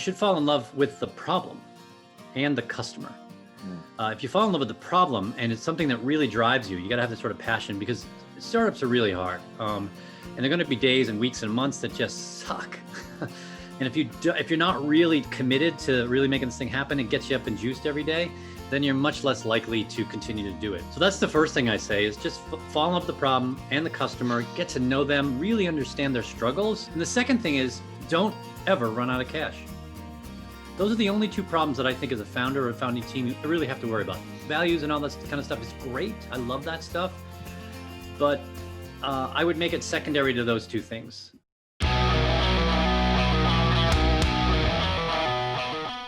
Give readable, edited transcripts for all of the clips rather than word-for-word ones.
should fall in love with the problem and the customer. If you fall in love with the problem and it's something that really drives you, you got to have this sort of passion, because startups are really hard. And they're going to be days and weeks and months that just suck. And if you're not really committed to really making this thing happen and gets you up and juiced every day, then you're much less likely to continue to do it. So that's the first thing I say, is just fall in love with the problem and the customer, get to know them, really understand their struggles. And the second thing is, don't ever run out of cash. Those are the only two problems that I think as a founder or a founding team, you really have to worry about. Values and all that kind of stuff is great. I love that stuff. But I would make it secondary to those two things.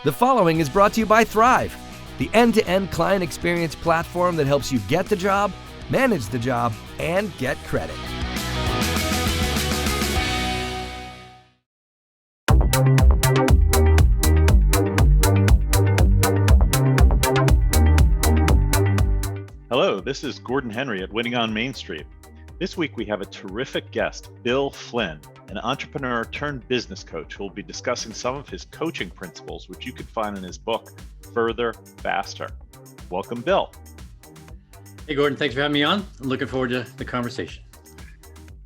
The following is brought to you by Thryv, the end-to-end client experience platform that helps you get the job, manage the job, and get credit. Hello, this is Gordon Henry at Winning on Main Street. This week we have a terrific guest, Bill Flynn, an entrepreneur turned business coach who will be discussing some of his coaching principles, which you can find in his book, Further, Faster. Welcome, Bill. Hey, Gordon, thanks for having me on. I'm looking forward to the conversation.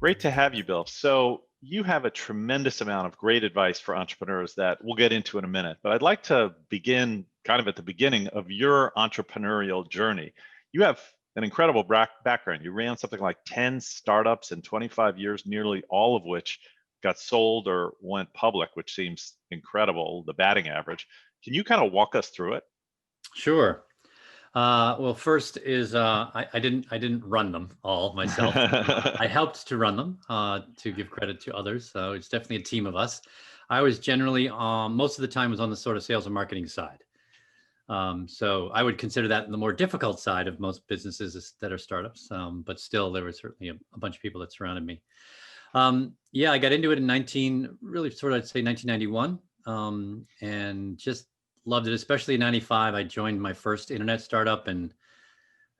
Great to have you, Bill. So you have a tremendous amount of great advice for entrepreneurs that we'll get into in a minute, but I'd like to begin kind of at the beginning of your entrepreneurial journey. You have an incredible background. You ran something like 10 startups in 25 years, nearly all of which got sold or went public, which seems incredible, the batting average. Can you kind of walk us through it? Sure. Well, first is I didn't run them all myself. I helped to run them to give credit to others. So it's definitely a team of us. I was generally most of the time was on the sort of sales and marketing side. So I would consider that the more difficult side of most businesses that are startups. But still, there was certainly a bunch of people that surrounded me. Yeah, I got into it in 1991, and just loved it, especially in 95. I joined my first internet startup, and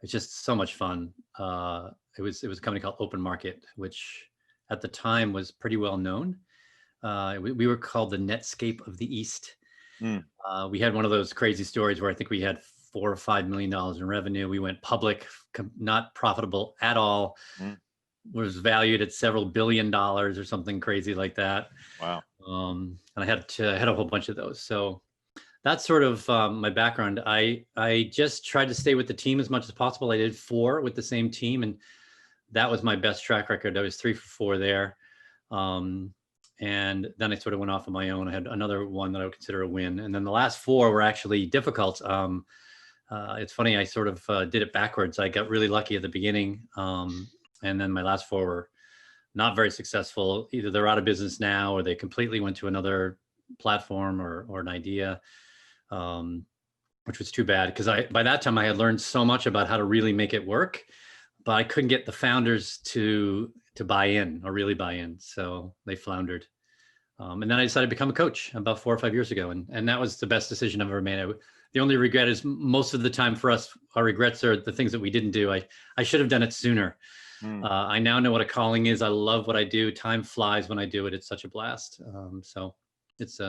it's just so much fun. It was a company called Open Market, which at the time was pretty well known. We were called the Netscape of the East. We had one of those crazy stories where I think we had $4 or $5 million in revenue. We went public, not profitable at all. Was valued at several $1 billion or something crazy like that. Wow. And I had a whole bunch of those. So that's sort of my background. I just tried to stay with the team as much as possible. I did 4 with the same team, and that was my best track record. I was 3 for 4 there. And then I sort of went off on my own. I had another one that I would consider a win. And then the last 4 were actually difficult. It's funny, I sort of did it backwards. I got really lucky at the beginning. And then my last 4 were not very successful. Either they're out of business now, or they completely went to another platform or an idea, which was too bad, because by that time I had learned so much about how to really make it work, but I couldn't get the founders to buy in or really buy in. So they floundered. And then I decided to become a coach about 4 or 5 years ago. And that was the best decision I've ever made. The only regret is most of the time for us, our regrets are the things that we didn't do. I should have done it sooner. I now know what a calling is. I love what I do. Time flies when I do it. It's such a blast. So it's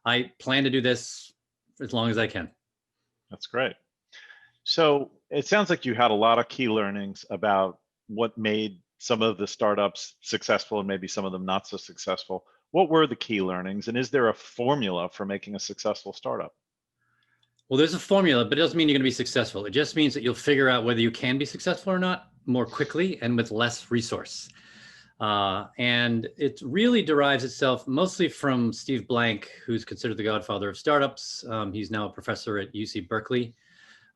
I plan to do this as long as I can. That's great. So it sounds like you had a lot of key learnings about what made some of the startups successful and maybe some of them not so successful. What were the key learnings, and is there a formula for making a successful startup? Well, there's a formula, but it doesn't mean you're going to be successful. It just means that you'll figure out whether you can be successful or not more quickly and with less resource. And it really derives itself mostly from Steve Blank, who's considered the godfather of startups. He's now a professor at UC Berkeley.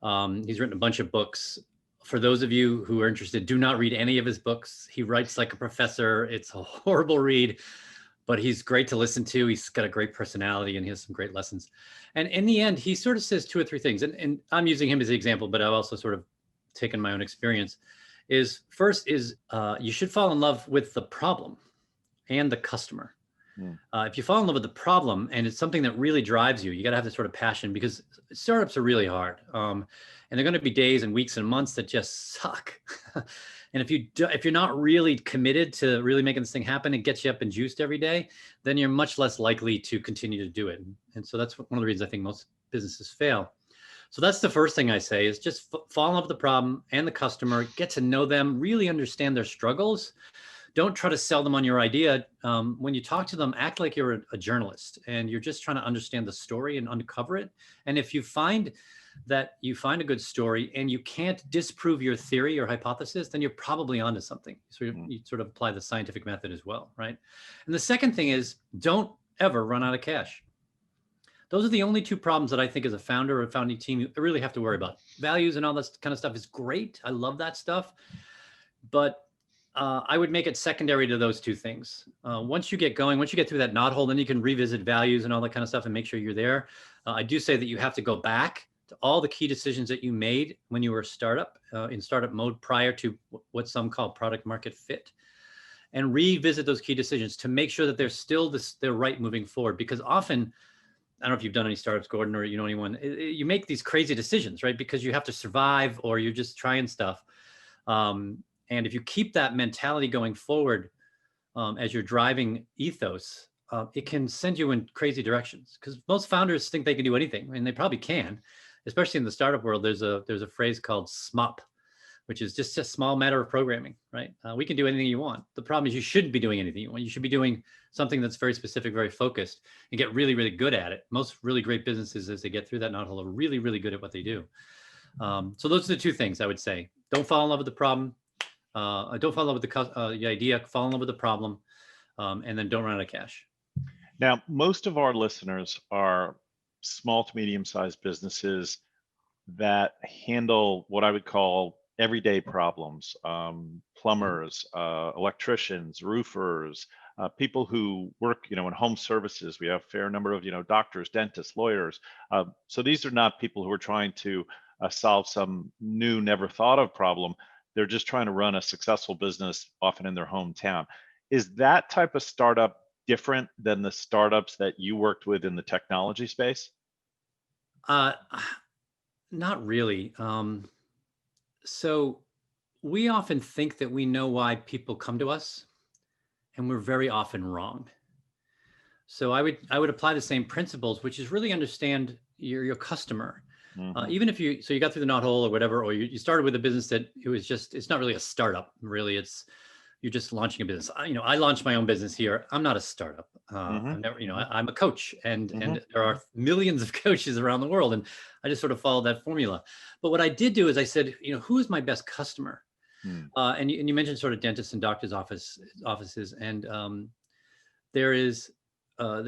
He's written a bunch of books. For those of you who are interested, do not read any of his books. He writes like a professor. It's a horrible read, but he's great to listen to. He's got a great personality and he has some great lessons. And in the end, he sort of says 2 or 3 things. And I'm using him as the example, but I've also sort of taken my own experience. First is you should fall in love with the problem and the customer. If you fall in love with the problem and it's something that really drives you, you got to have this sort of passion, because startups are really hard. And they're going to be days and weeks and months that just suck. And And if you're not really committed to really making this thing happen and gets you up and juiced every day, then you're much less likely to continue to do it. And so that's one of the reasons I think most businesses fail. So that's the first thing I say is just fall in love with the problem and the customer, get to know them, really understand their struggles. Don't try to sell them on your idea. When you talk to them, act like you're a journalist and you're just trying to understand the story and uncover it. And if you find a good story and you can't disprove your theory or hypothesis, then you're probably onto something. So you sort of apply the scientific method as well, right? And the second thing is don't ever run out of cash. Those are the only two problems that I think as a founder or a founding team, you really have to worry about. Values and all this kind of stuff is great. I love that stuff. But I would make it secondary to those two things. Once you get going, once you get through that knothole, then you can revisit values and all that kind of stuff and make sure you're there. I do say that you have to go back to all the key decisions that you made when you were a startup, in startup mode prior to what some call product market fit, and revisit those key decisions to make sure that they're right moving forward. Because often, I don't know if you've done any startups, Gordon, or you know anyone, you make these crazy decisions, right? Because you have to survive or you're just trying stuff. And if you keep that mentality going forward as your driving ethos, it can send you in crazy directions. Because most founders think they can do anything, and they probably can. Especially in the startup world, there's a phrase called SMOP, which is just a small matter of programming, right? We can do anything you want. The problem is you shouldn't be doing anything you want. You should be doing something that's very specific, very focused, and get really, really good at it. Most really great businesses, as they get through that knothole, are really, really good at what they do. So those are the two things I would say. Don't fall in love with the problem. Don't fall in love with the idea. Fall in love with the problem, and then don't run out of cash. Now, most of our listeners are small to medium-sized businesses that handle what I would call everyday problems, plumbers, electricians, roofers, people who work, in home services. We have a fair number of, doctors, dentists, lawyers. So these are not people who are trying to solve some new, never thought of problem. They're just trying to run a successful business, often in their hometown. Is that type of startup different than the startups that you worked with in the technology space? Not really. So we often think that we know why people come to us, and we're very often wrong. So I would apply the same principles, which is really understand your customer. Mm-hmm. Even if you got through the knothole or whatever, or you started with a business that it's not really a startup, really. You're just launching a business. I launched my own business here. I'm not a startup. I'm never, I'm a coach, and there are millions of coaches around the world, and I just sort of followed that formula. But what I did do is I said, who is my best customer? And you mentioned sort of dentists and doctors' offices, and there's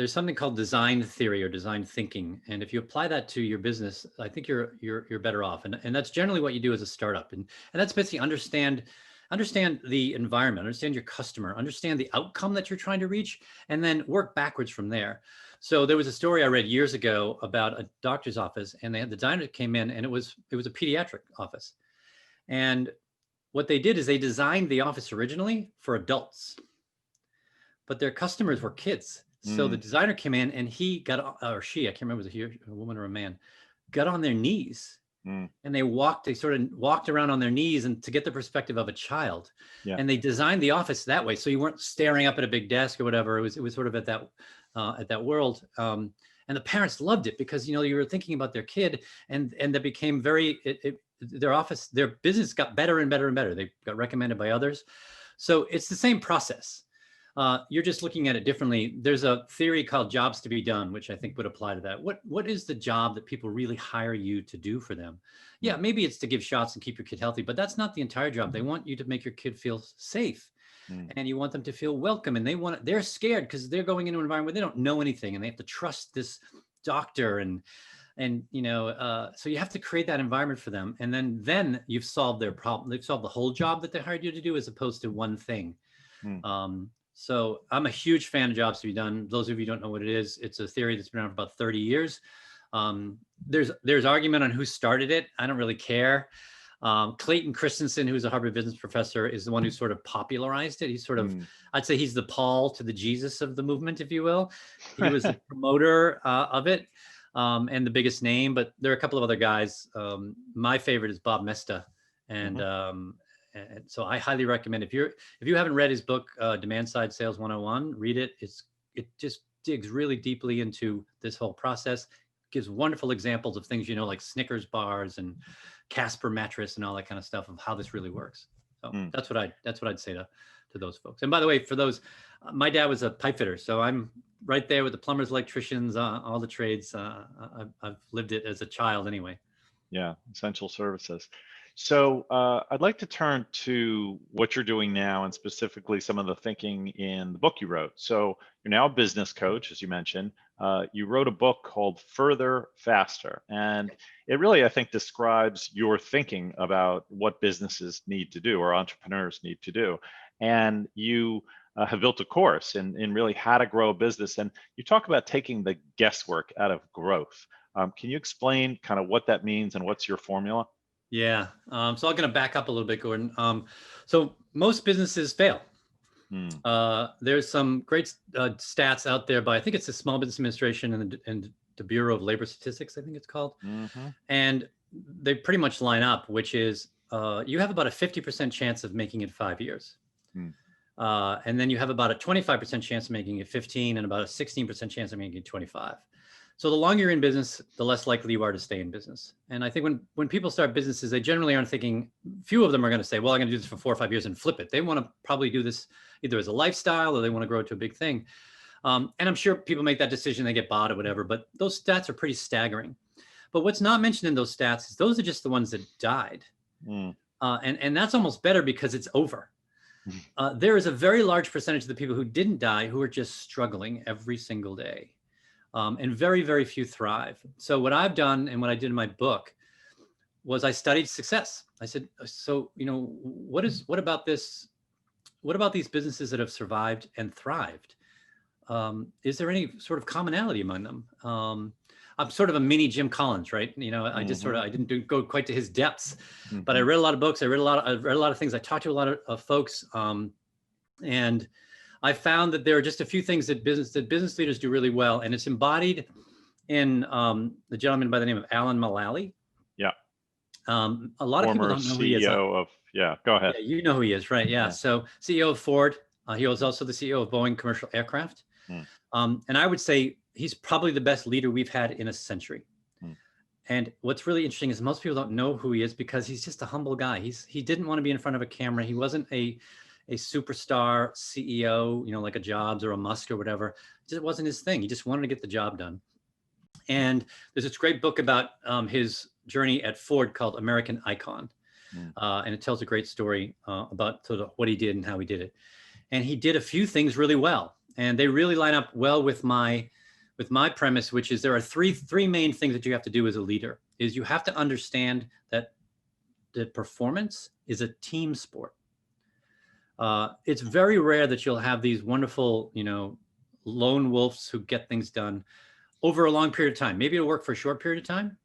something called design theory or design thinking, and if you apply that to your business, I think you're better off. And that's generally what you do as a startup, and that's basically understand the environment, understand your customer, understand the outcome that you're trying to reach, and then work backwards from there. So there was a story I read years ago about a doctor's office, and they had the designer came in, and it was a pediatric office. And what they did is they designed the office originally for adults, but their customers were kids. So the designer came in, and he got, or she, I can't remember, was it a woman or a man, got on their knees. And they sort of walked around on their knees, and to get the perspective of a child. Yeah. And they designed the office that way. So you weren't staring up at a big desk or whatever. It was sort of at that world. And the parents loved it because, you were thinking about their kid, and that became their business got better and better and better. They got recommended by others. So it's the same process. You're just looking at it differently. There's a theory called jobs to be done, which I think would apply to that. What is the job that people really hire you to do for them? Yeah, maybe it's to give shots and keep your kid healthy, but that's not the entire job. They want you to make your kid feel safe, and you want them to feel welcome. And they're scared because they're going into an environment where they don't know anything, and they have to trust this doctor. And so you have to create that environment for them. And then you've solved their problem. They've solved the whole job that they hired you to do, as opposed to one thing. So I'm a huge fan of jobs to be done. Those of you who don't know what it is, it's a theory that's been around for about 30 years. There's argument on who started it. I don't really care. Clayton Christensen, who's a Harvard business professor, is the one who sort of popularized it. He's sort of, I'd say he's the Paul to the Jesus of the movement, if you will. He was a promoter of it, and the biggest name, but there are a couple of other guys. My favorite is Bob Mesta, and And so I highly recommend, if you haven't read his book, Demand Side Sales 101, read it. It just digs really deeply into this whole process, gives wonderful examples of things, like Snickers bars and Casper mattress and all that kind of stuff of how this really works. So that's what I'd say to those folks. And by the way, for those, my dad was a pipe fitter, so I'm right there with the plumbers, electricians, all the trades. I've lived it as a child anyway. Yeah, essential services. So I'd like to turn to what you're doing now, and specifically some of the thinking in the book you wrote. So you're now a business coach, as you mentioned. You wrote a book called Further, Faster, and it really, I think, describes your thinking about what businesses need to do or entrepreneurs need to do. And you have built a course in really how to grow a business. And you talk about taking the guesswork out of growth. Can you explain kind of what that means and what's your formula? Yeah. So I'm going to back up a little bit, Gordon. So most businesses fail. There's some great stats out there by, I think it's the Small Business Administration and the Bureau of Labor Statistics, I think it's called. And they pretty much line up, which is you have about a 50% chance of making it 5 years. And then you have about a 25% chance of making it 15 and about a 16% chance of making it 25. So the longer you're in business, the less likely you are to stay in business. And I think when people start businesses, they generally aren't thinking, few of them are going to say, well, I'm going to do this for 4 or 5 years and flip it. They want to probably do this either as a lifestyle or they want to grow it to a big thing. And I'm sure people make that decision, they get bought or whatever, but those stats are pretty staggering. But what's not mentioned in those stats is those are just the ones that died. And that's almost better because it's over. There is a very large percentage of the people who didn't die who are just struggling every single day. And very, very few thrive. So what I've done and what I did in my book was I studied success. I said, so, what about this? What about these businesses that have survived and thrived? Is there any sort of commonality among them? I'm sort of a mini Jim Collins, right? I just I didn't go quite to his depths, but I read a lot of books. I read a lot of things. I talked to a lot of folks, and I found that there are just a few things that business leaders do really well, and it's embodied in the gentleman by the name of Alan-Mulally. Yeah. A lot of people don't know who he is. CEO of, go ahead. Yeah, you know who he is, right? Yeah. So CEO of Ford. He was also the CEO of Boeing Commercial Aircraft. And I would say he's probably the best leader we've had in a century. And what's really interesting is most people don't know who he is because he's just a humble guy. He didn't want to be in front of a camera. He wasn't a superstar CEO, like a Jobs or a Musk or whatever. It just wasn't his thing. He just wanted to get the job done. And there's this great book about his journey at Ford called American Icon. And it tells a great story about sort of what he did and how he did it. And he did a few things really well. And they really line up well with my premise, which is there are three main things that you have to do as a leader. Is you have to understand that performance is a team sport. It's very rare that you'll have these wonderful, lone wolves who get things done over a long period of time. Maybe it'll work for a short period of time,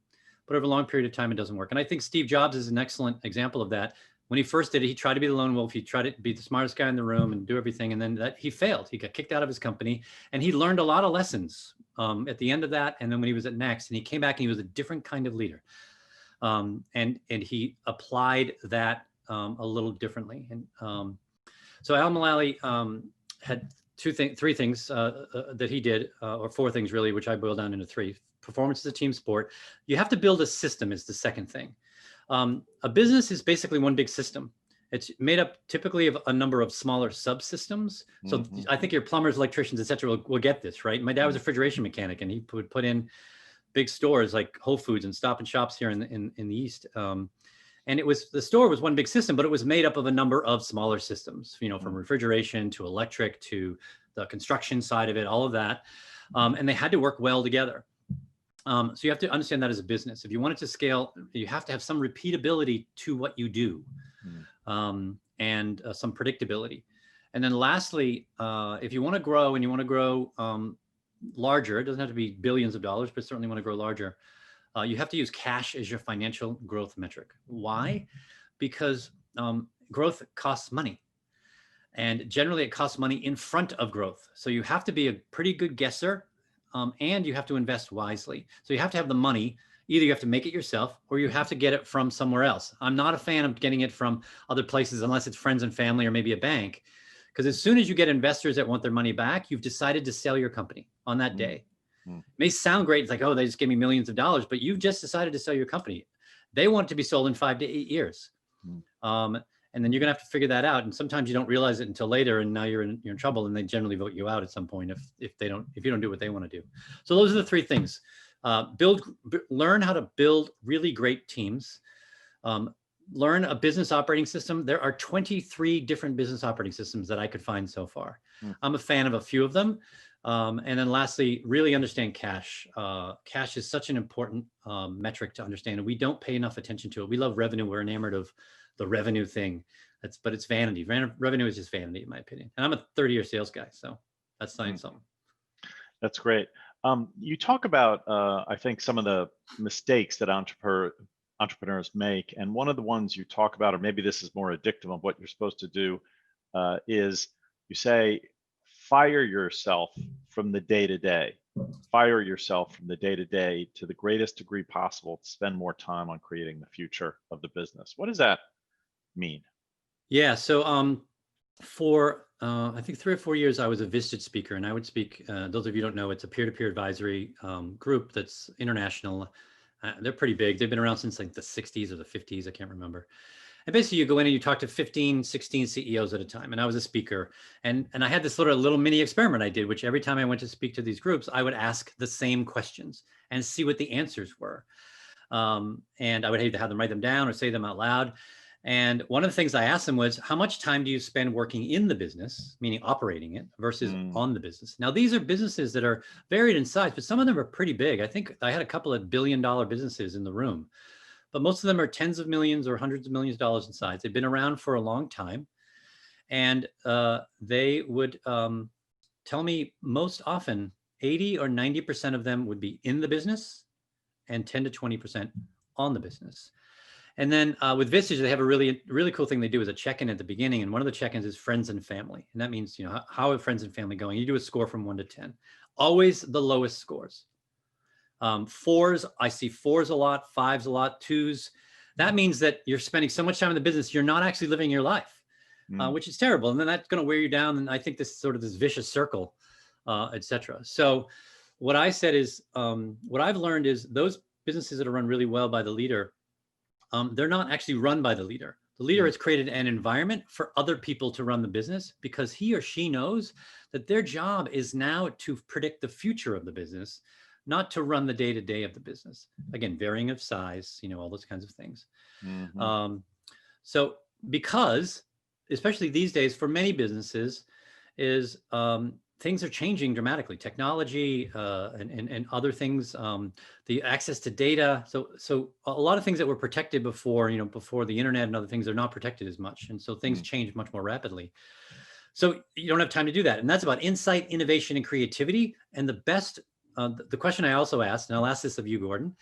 but over a long period of time, it doesn't work. And I think Steve Jobs is an excellent example of that. When he first did it, he tried to be the lone wolf. He tried to be the smartest guy in the room and do everything. And then he failed. He got kicked out of his company and he learned a lot of lessons at the end of that. And then when he was at Next and he came back and he was a different kind of leader. And he applied that a little differently. And so Al-Mulally had three things that he did, or four things really, which I boiled down into three. Performance is a team sport. You have to build a system is the second thing. A business is basically one big system. It's made up typically of a number of smaller subsystems. So I think your plumbers, electricians, et cetera, will get this, right? My dad was a refrigeration mechanic and he would put in big stores like Whole Foods and Stop and Shops here in the East. And the store was one big system, but it was made up of a number of smaller systems, from refrigeration to electric to the construction side of it, all of that. And they had to work well together. So you have to understand that as a business. If you want it to scale, you have to have some repeatability to what you do and some predictability. And then lastly, if you want to grow and you want to grow larger, it doesn't have to be billions of dollars, but certainly want to grow larger. You have to use cash as your financial growth metric. Why? Because growth costs money. And generally it costs money in front of growth. So you have to be a pretty good guesser and you have to invest wisely. So you have to have the money Either you have to make it yourself or you have to get it from somewhere else. I'm not a fan of getting it from other places unless it's friends and family or maybe a bank. Because as soon as you get investors that want their money back, you've decided to sell your company on that day. Mm. It may sound great. It's like, oh, they just gave me millions of dollars, but you've just decided to sell your company. They want it to be sold in 5 to 8 years. And then you're gonna have to figure that out. And sometimes you don't realize it until later, and now you're in trouble, and they generally vote you out at some point if you don't do what they want to do. So those are the three things. Learn how to build really great teams. Learn a business operating system. There are 23 different business operating systems that I could find so far. I'm a fan of a few of them. And then lastly, really understand cash. Cash is such an important metric to understand, and we don't pay enough attention to it. We love revenue. We're enamored of the revenue thing. But it's vanity. Revenue is just vanity, in my opinion. And I'm a 30-year sales guy, so that's saying something. That's great. You talk about, I think, some of the mistakes that entrepreneurs make. And one of the ones you talk about, or maybe this is more a dictum of what you're supposed to do, is you say, fire yourself from the day-to-day. Fire yourself from the day-to-day to the greatest degree possible to spend more time on creating the future of the business. What does that mean? Yeah, so for I think 3 or 4 years, I was a visited speaker, and I would speak. Those of you who don't know, it's a peer-to-peer advisory group that's international. They're pretty big. They've been around since like the 60s or the 50s. I can't remember. And basically you go in and you talk to 15, 16 CEOs at a time. And I was a speaker. And I had this sort of little mini experiment I did, which every time I went to speak to these groups, I would ask the same questions and see what the answers were. And I would either have them write them down or say them out loud. And one of the things I asked them was, how much time do you spend working in the business, meaning operating it, versus on the business? Now, these are businesses that are varied in size, but some of them are pretty big. I think I had a couple of billion-dollar businesses in the room, but most of them are tens of millions or hundreds of millions of dollars in size. They've been around for a long time. And they would tell me most often 80 or 90% of them would be in the business and 10 to 20% on the business. And then with Vistage, they have a really cool thing they do is a check-in at the beginning. And one of the check-ins is friends and family. And that means, you know, how are friends and family going? You do a score from 1 to 10. Always the lowest scores. 4s, I see 4s a lot, 5s a lot, 2s. That means that you're spending so much time in the business, you're not actually living your life, which is terrible. And then that's going to wear you down. And I think this is sort of this vicious circle, et cetera. So what I said is, what I've learned is those businesses that are run really well by the leader, they're not actually run by the leader. The leader has created an environment for other people to run the business because he or she knows that their job is now to predict the future of the business, not to run the day-to-day of the business. Again, varying of size, you know, all those kinds of things. So because, especially these days for many businesses, is things are changing dramatically. Technology and other things, the access to data. So a lot of things that were protected before, you know, before the internet and other things are not protected as much. And so things change much more rapidly. So you don't have time to do that. And that's about insight, innovation, and creativity. And the best, the question I also asked, and I'll ask this of you, Gordon,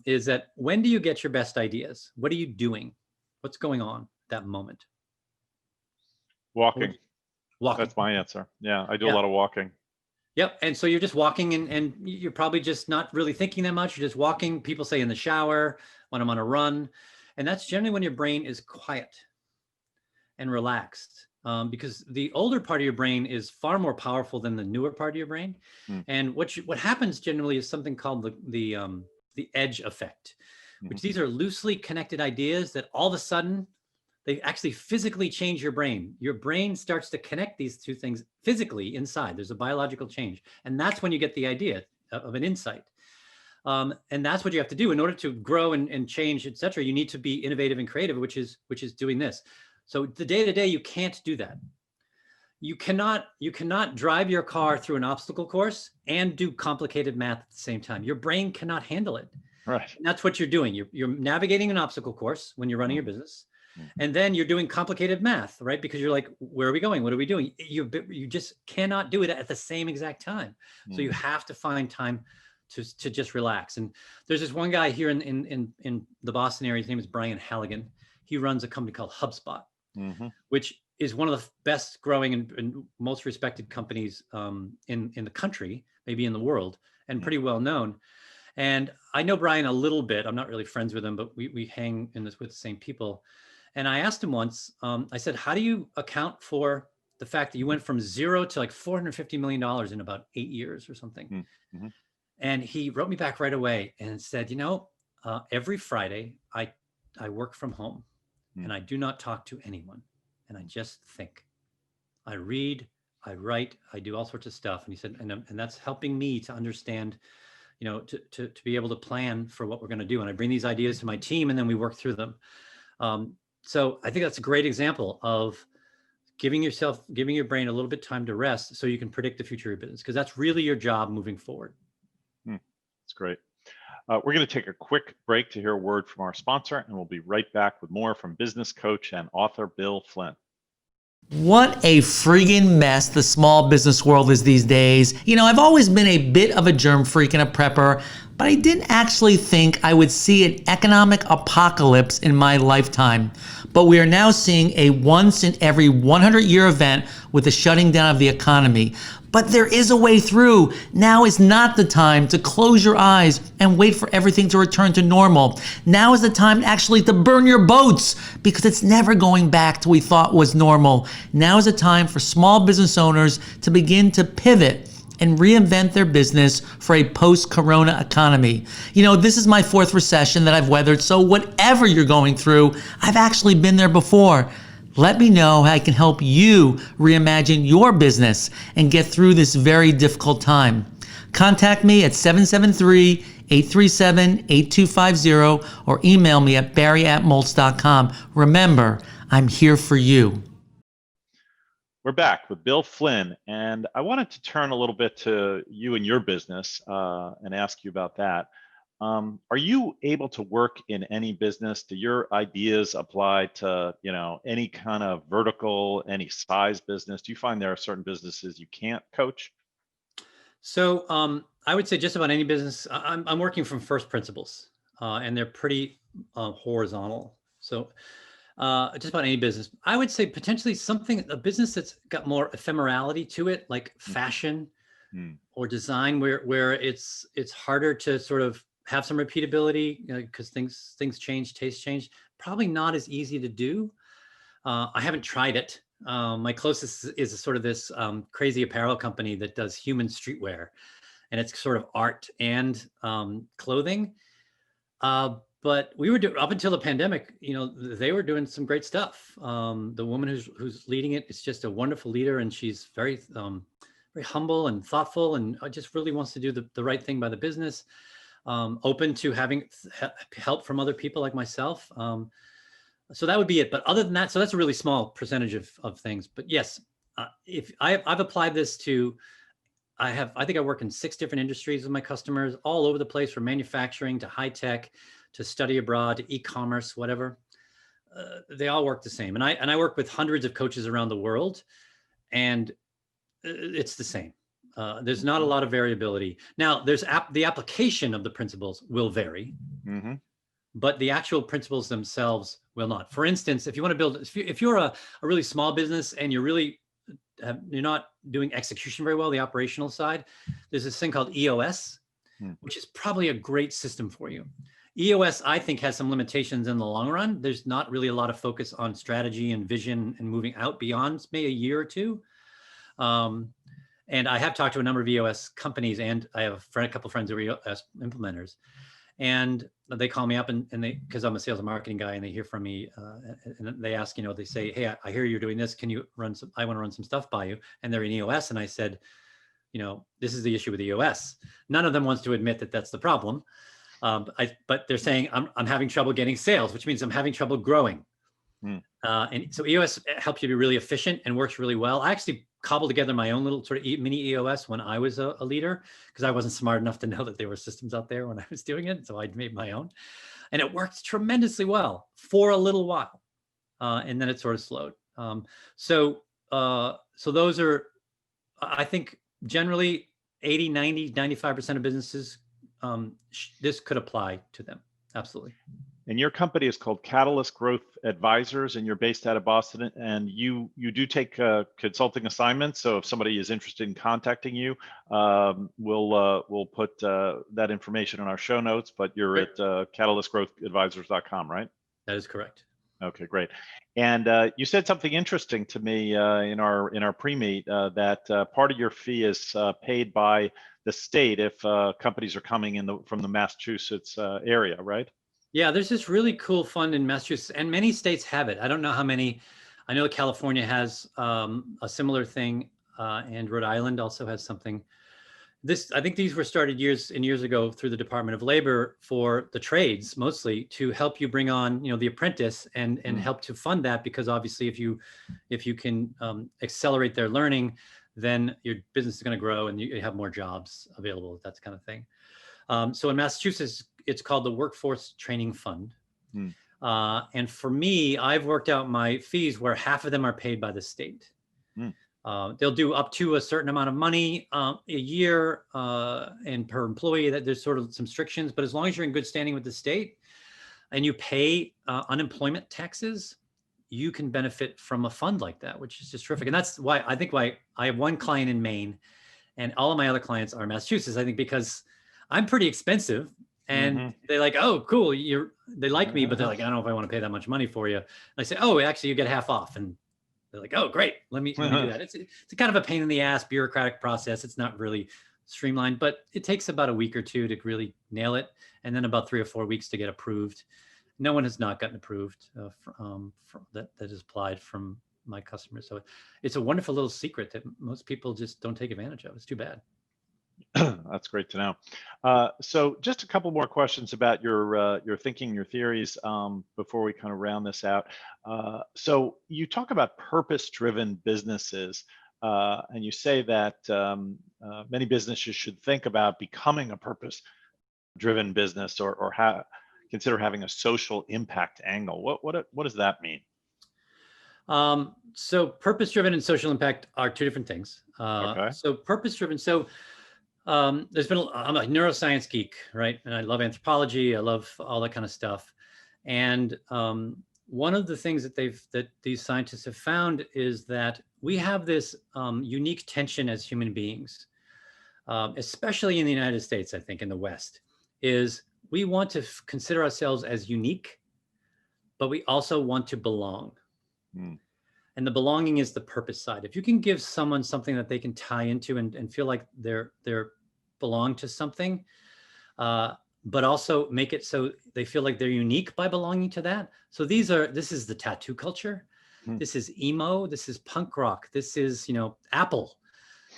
is that when do you get your best ideas? What are you doing? What's going on at that moment? Walking. Walking. That's my answer. Yeah, I do a lot of walking. Yep. And so you're just walking and you're probably just not really thinking that much. You're just walking. People say in the shower, when I'm on a run. And that's generally when your brain is quiet and relaxed. Because the older part of your brain is far more powerful than the newer part of your brain. And what happens generally is something called the edge effect, which these are loosely connected ideas that all of a sudden they actually physically change your brain. Your brain starts to connect these two things physically inside. There's a biological change. And that's when you get the idea of an insight. And that's what you have to do in order to grow and change, et cetera. You need to be innovative and creative, which is doing this. So the day-to-day, you can't do that. You cannot drive your car through an obstacle course and do complicated math at the same time. Your brain cannot handle it. Right. And that's what you're doing. You're navigating an obstacle course when you're running your business. And then you're doing complicated math, right? Because you're like, where are we going? What are we doing? You just cannot do it at the same exact time. So you have to find time to just relax. And there's this one guy here in the Boston area. His name is Brian Halligan. He runs a company called HubSpot, which is one of the best growing and most respected companies in the country, maybe in the world, and pretty well known. And I know Brian a little bit. I'm not really friends with him, but we hang in this with the same people. And I asked him once, I said, how do you account for the fact that you went from zero to like $450 million in about 8 years or something? Mm-hmm. And he wrote me back right away and said, every Friday I work from home and I do not talk to anyone. And I just think. I read, I write, I do all sorts of stuff. And he said, and that's helping me to understand, to be able to plan for what we're going to do. And I bring these ideas to my team and then we work through them. So I think that's a great example of giving your brain a little bit time to rest so you can predict the future of your business, because that's really your job moving forward. That's great. We're going to take a quick break to hear a word from our sponsor, and we'll be right back with more from business coach and author Bill Flynn. What a friggin' mess the small business world is these days. I've always been a bit of a germ freak and a prepper, but I didn't actually think I would see an economic apocalypse in my lifetime. But we are now seeing a once in every 100-year event with the shutting down of the economy. But there is a way through. Now is not the time to close your eyes and wait for everything to return to normal. Now is the time actually to burn your boats, because it's never going back to what we thought was normal. Now is the time for small business owners to begin to pivot and reinvent their business for a post-corona economy. This is my fourth recession that I've weathered, so whatever you're going through, I've actually been there before. Let me know how I can help you reimagine your business and get through this very difficult time. Contact me at 773-837-8250 or email me at barry@moltz.com. Remember, I'm here for you. We're back with Bill Flynn, and I wanted to turn a little bit to you and your business and ask you about that. Are you able to work in any business? Do your ideas apply to, any kind of vertical, any size business? Do you find there are certain businesses you can't coach? So I would say just about any business. I'm working from first principles, and they're pretty horizontal. So just about any business. I would say potentially a business that's got more ephemerality to it, like fashion or design, where it's harder to sort of have some repeatability, because things change, tastes change. Probably not as easy to do. I haven't tried it. My closest is sort of this crazy apparel company that does human streetwear, and it's sort of art and clothing. But we were up until the pandemic, they were doing some great stuff. The woman who's leading it is just a wonderful leader, and she's very humble and thoughtful, and just really wants to do the right thing by the business. Open to having help from other people like myself. So that would be it. But other than that, so that's a really small percentage of things. But yes, if I've applied this to, I think I work in 6 different industries with my customers all over the place, from manufacturing to high tech, to study abroad, to e-commerce, whatever. They all work the same. And I work with hundreds of coaches around the world, and it's the same. There's not a lot of variability. Now, the application of the principles will vary, but the actual principles themselves will not. For instance, if you want to build, if you're a really small business and you're not doing execution very well, the operational side, there's this thing called EOS, which is probably a great system for you. EOS, I think, has some limitations in the long run. There's not really a lot of focus on strategy and vision and moving out beyond maybe a year or two. And I have talked to a number of EOS companies, and I have a couple of friends who are EOS implementers, and they call me up and because I'm a sales and marketing guy, and they hear from me, and they ask, they say, hey, I hear you're doing this. Can you I want to run some stuff by you. And they're in EOS. And I said, this is the issue with EOS. None of them wants to admit that that's the problem. But they're saying I'm having trouble getting sales, which means I'm having trouble growing. And so EOS helps you be really efficient and works really well. I actually cobbled together my own little sort of mini EOS when I was a leader, because I wasn't smart enough to know that there were systems out there when I was doing it. So I made my own, and it worked tremendously well for a little while. And then it sort of slowed. So those are, I think, generally 80, 90, 95% of businesses, this could apply to them. Absolutely. And your company is called Catalyst Growth Advisors, and you're based out of Boston. And you do take consulting assignments. So if somebody is interested in contacting you, we'll put that information in our show notes. But you're Great. at catalystgrowthadvisors.com, right? That is correct. Okay, great. And you said something interesting to me in our pre-meet that part of your fee is paid by the state if companies are coming in from the Massachusetts area, right? Yeah, there's this really cool fund in Massachusetts, and many states have it. I don't know how many. I know California has a similar thing, and Rhode Island also has something. I think these were started years and years ago through the Department of Labor for the trades, mostly to help you bring on, the apprentice and help to fund that, because obviously if you can accelerate their learning, then your business is going to grow and you have more jobs available, that kind of thing. So in Massachusetts, it's called the Workforce Training Fund. And for me, I've worked out my fees where half of them are paid by the state. They'll do up to a certain amount of money a year and per employee. That there's sort of some restrictions, but as long as you're in good standing with the state and you pay unemployment taxes, you can benefit from a fund like that, which is just terrific. And that's why I have one client in Maine and all of my other clients are Massachusetts. I think because I'm pretty expensive. And they're like, oh, cool. They like me, but they're like, I don't know if I want to pay that much money for you. And I say, oh, actually, you get half off. And they're like, oh, great. Let me do that. It's a kind of a pain in the ass bureaucratic process. It's not really streamlined, but it takes about a week or two to really nail it. And then about 3 or 4 weeks to get approved. No one has not gotten approved that has applied from my customers. So it's a wonderful little secret that most people just don't take advantage of. It's too bad. That's great to know. So just a couple more questions about your thinking, your theories before we kind of round this out. So you talk about purpose-driven businesses, and you say that many businesses should think about becoming a purpose-driven business or consider having a social impact angle. What does that mean? So purpose-driven and social impact are two different things. Okay. So purpose-driven. So I'm a neuroscience geek, right? And I love anthropology. I love all that kind of stuff. And one of the things that these scientists have found is that we have this unique tension as human beings, especially in the United States, I think in the West, is we want to consider ourselves as unique, but we also want to belong. And the belonging is the purpose side. If you can give someone something that they can tie into and feel like they're belong to something, but also make it so they feel like they're unique by belonging to that. So this is the tattoo culture. This is emo. This is punk rock. This is, Apple.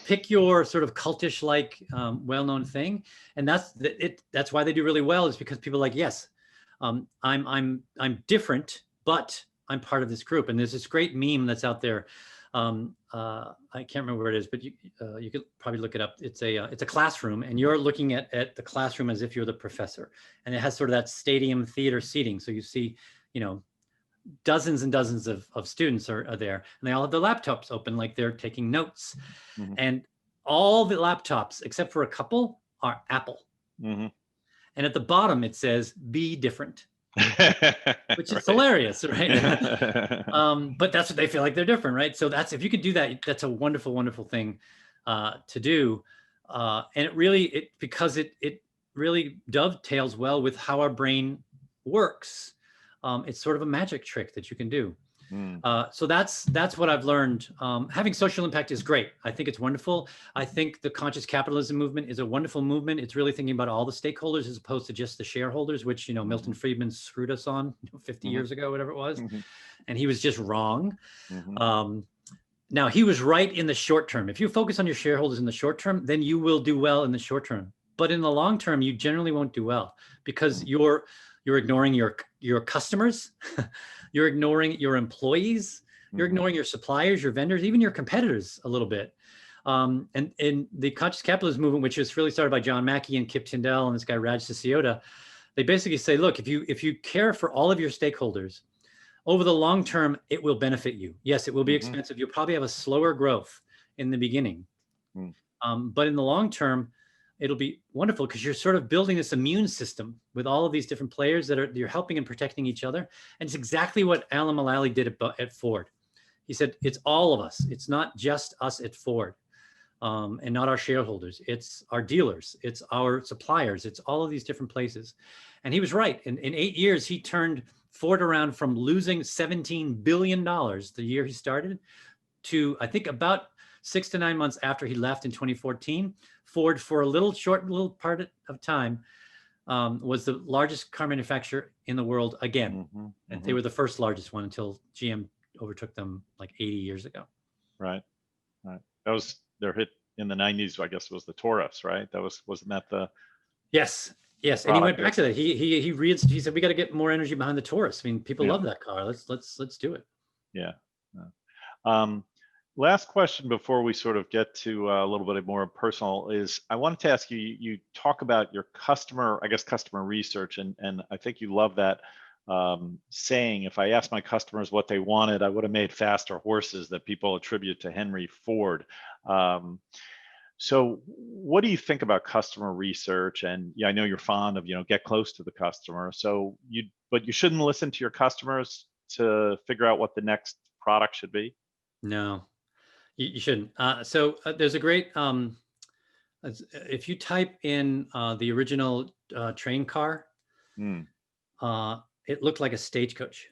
Pick your sort of cultish like well-known thing. And that's why they do really well, is because people are like, yes, I'm different, but I'm part of this group. And there's this great meme that's out there. I can't remember where it is, but you could probably look it up. It's a classroom, and you're looking at the classroom as if you're the professor, and it has sort of that stadium theater seating. So you see, dozens and dozens of students are there, and they all have their laptops open, like they're taking notes. And all the laptops, except for a couple, are Apple. And at the bottom, it says, "Be different." Which is hilarious, right? But that's what they feel like they're different, right? So if you could do that, that's a wonderful, wonderful thing to do. And it really dovetails well with how our brain works. It's sort of a magic trick that you can do. So that's what I've learned. Having social impact is great. I think it's wonderful. I think the conscious capitalism movement is a wonderful movement. It's really thinking about all the stakeholders as opposed to just the shareholders, which, Milton Friedman screwed us on 50 years ago, whatever it was. And he was just wrong. Now, he was right in the short term. If you focus on your shareholders in the short term, then you will do well in the short term. But in the long term, you generally won't do well because you're ignoring your customers. You're ignoring your employees. You're ignoring your suppliers, your vendors, even your competitors a little bit. And in the conscious capitalism movement, which was really started by John Mackey and Kip Tindell and this guy Raj Sisodia, they basically say, look, if you care for all of your stakeholders, over the long term, it will benefit you. Yes, it will be expensive. You'll probably have a slower growth in the beginning. But in the long term, it'll be wonderful because you're sort of building this immune system with all of these different players that you're helping and protecting each other. And it's exactly what Alan Mulally did at Ford. He said, it's all of us. It's not just us at Ford, and not our shareholders. It's our dealers. It's our suppliers. It's all of these different places. And he was right. In 8 years, he turned Ford around from losing $17 billion the year he started to, I think, about 6 to 9 months after he left in 2014, Ford, for a little part of time, was the largest car manufacturer in the world again. And they were the first largest one until GM overtook them like 80 years ago. Right. That was their hit in the 90s, I guess, was the Taurus, right? Wasn't that the... Yes. And he went back to that. He said, we got to get more energy behind the Taurus. I mean, people love that car. Let's do it. Yeah. Last question before we sort of get to a little bit more personal is, I wanted to ask you, you talk about your customer research, and I think you love that saying, if I asked my customers what they wanted, I would have made faster horses, that people attribute to Henry Ford. So what do you think about customer research? And I know you're fond of, get close to the customer. But you shouldn't listen to your customers to figure out what the next product should be? No, you shouldn't. There's a great, if you type in the original train car, it looked like a stagecoach.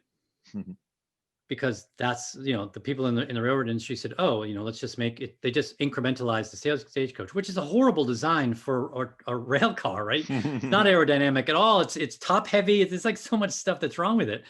Because that's, the people in the railroad industry said, oh, let's just make it, they just incrementalized the stagecoach, which is a horrible design for a rail car, right? It's not aerodynamic at all. It's top heavy. There's like so much stuff that's wrong with it.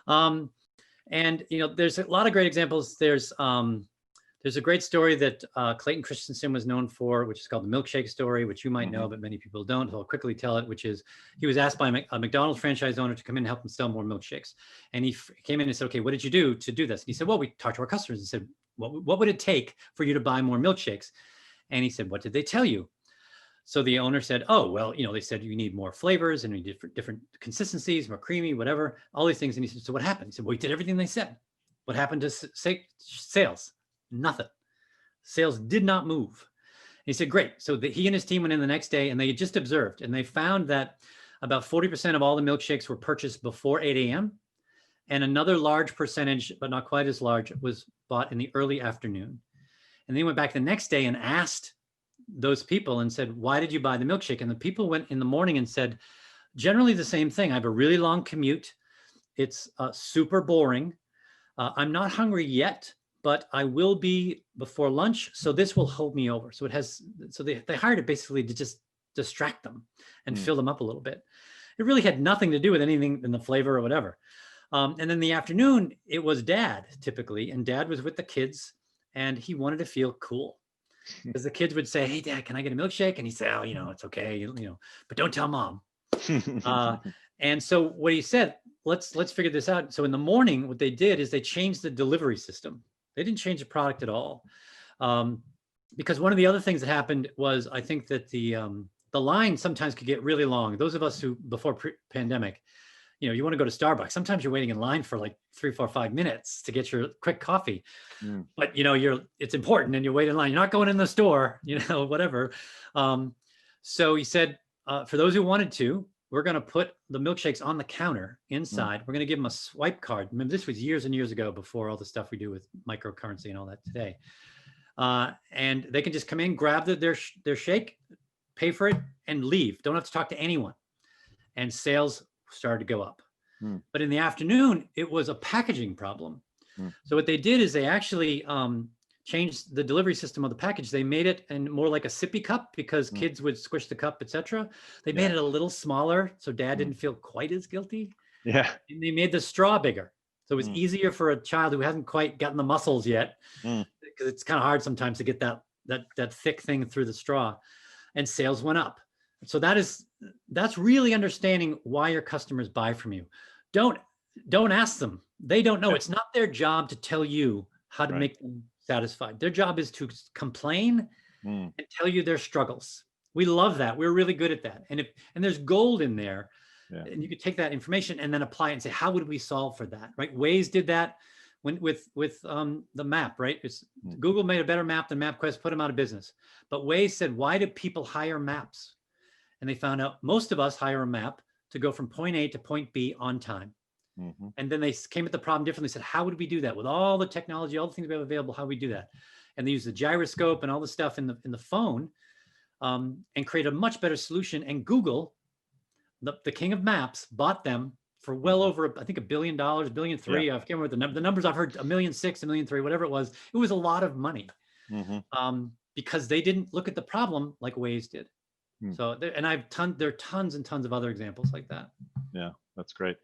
And there's a lot of great examples. There's a great story that Clayton Christensen was known for, which is called the milkshake story, which you might know, but many people don't. So I'll quickly tell it, which is he was asked by a McDonald's franchise owner to come in and help him sell more milkshakes. And he came in and said, okay, what did you do to do this? And he said, well, we talked to our customers and said, what would it take for you to buy more milkshakes? And he said, what did they tell you? So the owner said, oh, well, they said you need more flavors and you need different consistencies, more creamy, whatever, all these things. And he said, so what happened? He said, well, we did everything they said. What happened to sales? Nothing. Sales did not move. He said, great. So he and his team went in the next day and they had just observed, and they found that about 40% of all the milkshakes were purchased before 8 a.m. And another large percentage, but not quite as large, was bought in the early afternoon. And they went back the next day and asked those people and said, why did you buy the milkshake? And the people went in the morning and said, generally the same thing. I have a really long commute. It's super boring. I'm not hungry yet, but I will be before lunch. So this will hold me over. So they hired it basically to just distract them and fill them up a little bit. It really had nothing to do with anything in the flavor or whatever. And then the afternoon, it was dad typically, and dad was with the kids and he wanted to feel cool. Because the kids would say, hey, dad, can I get a milkshake? And he'd say, oh, it's okay, but don't tell mom. And so what he said, let's figure this out. So in the morning, what they did is they changed the delivery system. They didn't change the product at all. Because one of the other things that happened was, I think that the line sometimes could get really long. Those of us who, before pandemic, you want to go to Starbucks. Sometimes you're waiting in line for like 3, 4, 5 minutes to get your quick coffee. But it's important and you wait in line. You're not going in the store, whatever. So he said, for those who wanted to, we're going to put the milkshakes on the counter inside. We're going to give them a swipe card. Remember, this was years and years ago, before all the stuff we do with microcurrency and all that today. And they can just come in, grab their shake, pay for it, and leave. Don't have to talk to anyone. And sales started to go up. But in the afternoon, it was a packaging problem. So what they did is they actually changed the delivery system of the package. They made it more like a sippy cup, because kids would squish the cup, etc. They made it a little smaller, so dad didn't feel quite as guilty. Yeah. And they made the straw bigger. So it was easier for a child who hasn't quite gotten the muscles yet, because it's kind of hard sometimes to get that thick thing through the straw. And sales went up. So that's really understanding why your customers buy from you. Don't ask them. They don't know. It's not their job to tell you how to make them satisfied. Their job is to complain and tell you their struggles. We love that. We're really good at that. And there's gold in there, and you could take that information and then apply it and say, how would we solve for that? Right? Waze did that when with the map, right? It's Google made a better map than MapQuest, put them out of business. But Waze said, why do people hire maps? And they found out most of us hire a map to go from point A to point B on time. And then they came at the problem differently, said, how would we do that with all the technology, all the things we have available? How would we do that? And they used the gyroscope and all the stuff in the phone, and create a much better solution. And Google, the king of maps, bought them for well over, I think, $1 billion, $1.3 billion. I can't remember the numbers I've heard, $1.6 million, $1.3 million, whatever it was. It was a lot of money, because they didn't look at the problem like Waze did. So, and there are tons and tons of other examples like that. Yeah, that's great.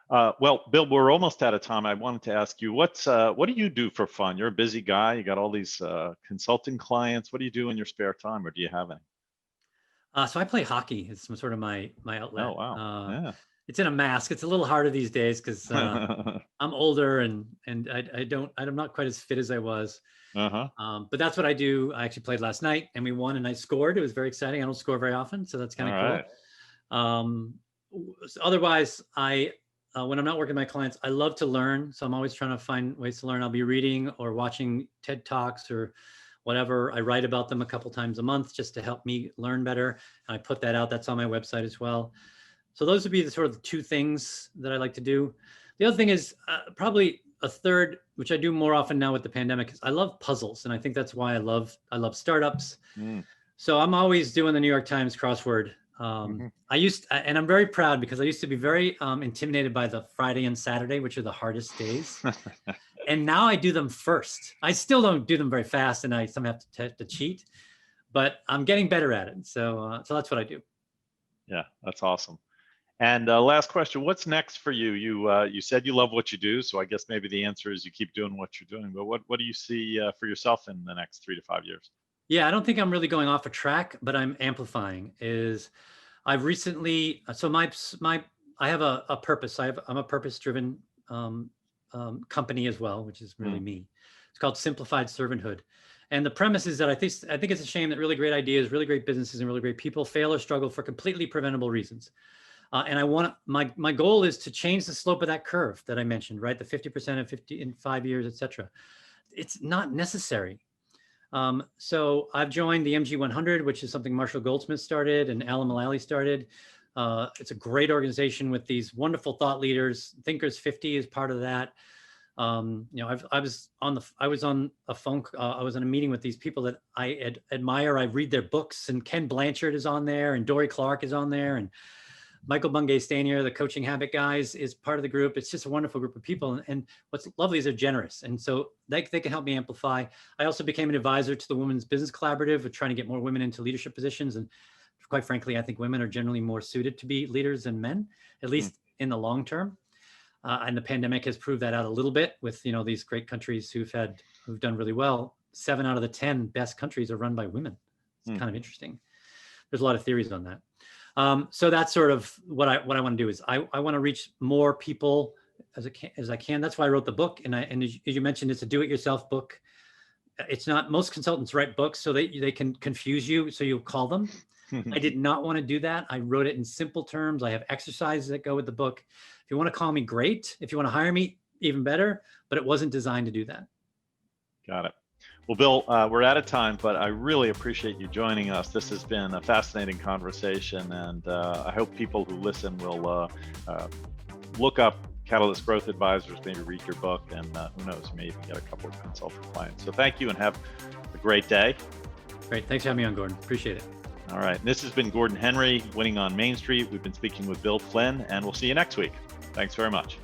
Well, Bill, we're almost out of time. I wanted to ask you, what do you do for fun? You're a busy guy. You got all these consulting clients. What do you do in your spare time, or do you have any? So I play hockey. It's sort of my outlet. Oh, wow. It's in a mask. It's a little harder these days because I'm older and I'm not quite as fit as I was. But that's what I do. I actually played last night and we won and I scored. It was very exciting. I don't score very often, so that's kind of cool. Otherwise, when I'm not working with my clients, I love to learn. So I'm always trying to find ways to learn. I'll be reading or watching TED Talks or whatever. I write about them a couple times a month just to help me learn better. And I put that out. That's on my website as well. So those would be the sort of the two things that I like to do. The other thing is probably a third, which I do more often now with the pandemic, is I love puzzles. And I think that's why I love startups. So I'm always doing the New York Times crossword. And I'm very proud because I used to be very intimidated by the Friday and Saturday, which are the hardest days. And now I do them first. I still don't do them very fast and I sometimes have to cheat, but I'm getting better at it. So that's what I do. Yeah, that's awesome. And last question, what's next for you? You said you love what you do, so I guess maybe the answer is you keep doing what you're doing, but what do you see for yourself in the next 3 to 5 years? Yeah, I don't think I'm really going off a track, but I'm amplifying. I've recently, so I have a purpose. I'm a purpose-driven company as well, which is really me. It's called Simplified Servanthood. And the premise is that I think it's a shame that really great ideas, really great businesses, and really great people fail or struggle for completely preventable reasons. And my goal is to change the slope of that curve that I mentioned, right? The 50% in 5 years, et cetera. It's not necessary. So I've joined the MG 100, which is something Marshall Goldsmith started and Alan Mulally started. It's a great organization with these wonderful thought leaders. Thinkers 50 is part of that. I was on a meeting with these people that I admire. I read their books, and Ken Blanchard is on there, and Dory Clark is on there, and Michael Bungay-Stanier, the Coaching Habit guys, is part of the group. It's just a wonderful group of people. And what's lovely is they're generous. And so they can help me amplify. I also became an advisor to the Women's Business Collaborative of trying to get more women into leadership positions. And quite frankly, I think women are generally more suited to be leaders than men, at least in the long term. And the pandemic has proved that out a little bit with, these great countries who've done really well. 7 out of the 10 best countries are run by women. It's kind of interesting. There's a lot of theories on that. So that's sort of what I want to do is I want to reach more people as I can. That's why I wrote the book. And as you mentioned, it's a do-it-yourself book. It's not, most consultants write books so they can confuse you, so you'll call them. I did not want to do that. I wrote it in simple terms. I have exercises that go with the book. If you want to call me, great. If you want to hire me, even better. But it wasn't designed to do that. Got it. Well, Bill, we're out of time, but I really appreciate you joining us. This has been a fascinating conversation, and I hope people who listen will look up Catalyst Growth Advisors, maybe read your book, and who knows, you may even get a couple of consulting clients. So thank you and have a great day. Great. Thanks for having me on, Gordon. Appreciate it. All right. This has been Gordon Henry, Winning on Main Street. We've been speaking with Bill Flynn, and we'll see you next week. Thanks very much.